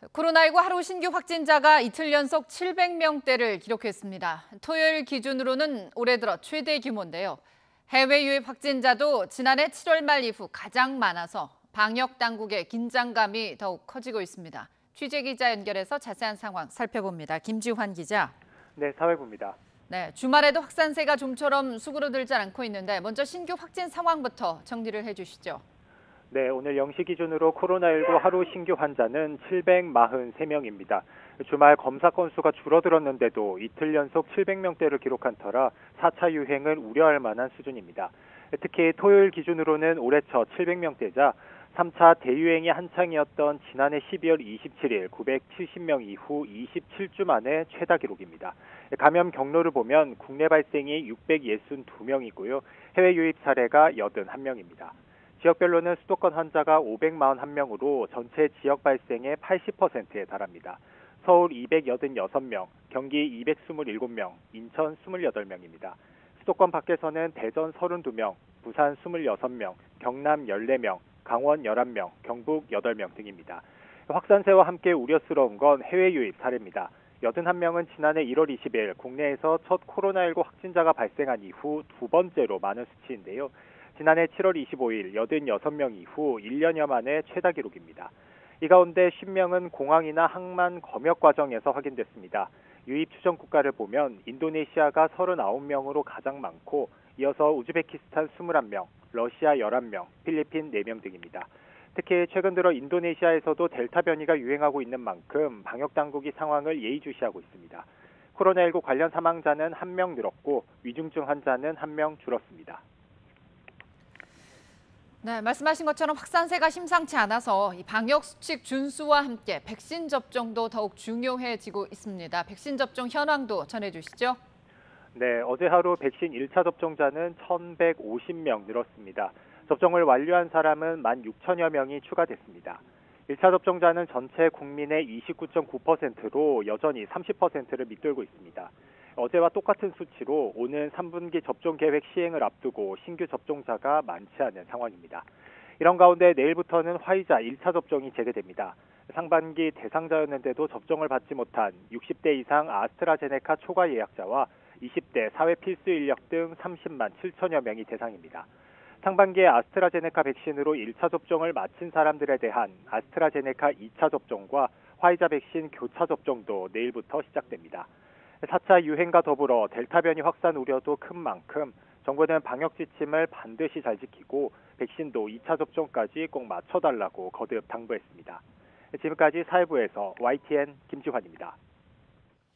코로나19 하루 신규 확진자가 이틀 연속 700명대를 기록했습니다. 토요일 기준으로는 올해 들어 최대 규모인데요. 해외 유입 확진자도 지난해 7월 말 이후 가장 많아서 방역 당국의 긴장감이 더욱 커지고 있습니다. 취재 기자 연결해서 자세한 상황 살펴봅니다. 김지환 기자. 네, 사회부입니다. 네, 주말에도 확산세가 좀처럼 수그러들지 않고 있는데 먼저 신규 확진 상황부터 정리를 해주시죠. 네, 오늘 0시 기준으로 코로나19 하루 신규 환자는 743명입니다. 주말 검사 건수가 줄어들었는데도 이틀 연속 700명대를 기록한 터라 4차 유행을 우려할 만한 수준입니다. 특히 토요일 기준으로는 올해 첫 700명대자 3차 대유행이 한창이었던 지난해 12월 27일 970명 이후 27주 만에 최다 기록입니다. 감염 경로를 보면 국내 발생이 662명이고요. 해외 유입 사례가 81명입니다. 지역별로는 수도권 환자가 541명으로 전체 지역 발생의 80%에 달합니다. 서울 286명, 경기 227명, 인천 28명입니다. 수도권 밖에서는 대전 32명, 부산 26명, 경남 14명, 강원 11명, 경북 8명 등입니다. 확산세와 함께 우려스러운 건 해외 유입 사례입니다. 81명은 지난해 1월 20일 국내에서 첫 코로나19 확진자가 발생한 이후 두 번째로 많은 수치인데요. 지난해 7월 25일 86명 이후 1년여 만에 최다 기록입니다. 이 가운데 10명은 공항이나 항만 검역 과정에서 확인됐습니다. 유입 추정 국가를 보면 인도네시아가 39명으로 가장 많고 이어서 우즈베키스탄 21명, 러시아 11명, 필리핀 4명 등입니다. 특히 최근 들어 인도네시아에서도 델타 변이가 유행하고 있는 만큼 방역 당국이 상황을 예의주시하고 있습니다. 코로나19 관련 사망자는 1명 늘었고 위중증 환자는 1명 줄었습니다. 네, 말씀하신 것처럼 확산세가 심상치 않아서 이 방역 수칙 준수와 함께 백신 접종도 더욱 중요해지고 있습니다. 백신 접종 현황도 전해주시죠. 네, 어제 하루 백신 1차 접종자는 1,150명 늘었습니다. 접종을 완료한 사람은 16,000여 명이 추가됐습니다. 1차 접종자는 전체 국민의 29.9%로 여전히 30%를 밑돌고 있습니다. 어제와 똑같은 수치로 오는 3분기 접종 계획 시행을 앞두고 신규 접종자가 많지 않은 상황입니다. 이런 가운데 내일부터는 화이자 1차 접종이 재개됩니다. 상반기 대상자였는데도 접종을 받지 못한 60대 이상 아스트라제네카 초과 예약자와 20대 사회 필수 인력 등 30만 7천여 명이 대상입니다. 상반기에 아스트라제네카 백신으로 1차 접종을 마친 사람들에 대한 아스트라제네카 2차 접종과 화이자 백신 교차 접종도 내일부터 시작됩니다. 4차 유행과 더불어 델타 변이 확산 우려도 큰 만큼 정부는 방역 지침을 반드시 잘 지키고 백신도 2차 접종까지 꼭 맞춰달라고 거듭 당부했습니다. 지금까지 사회부에서 YTN 김지환입니다.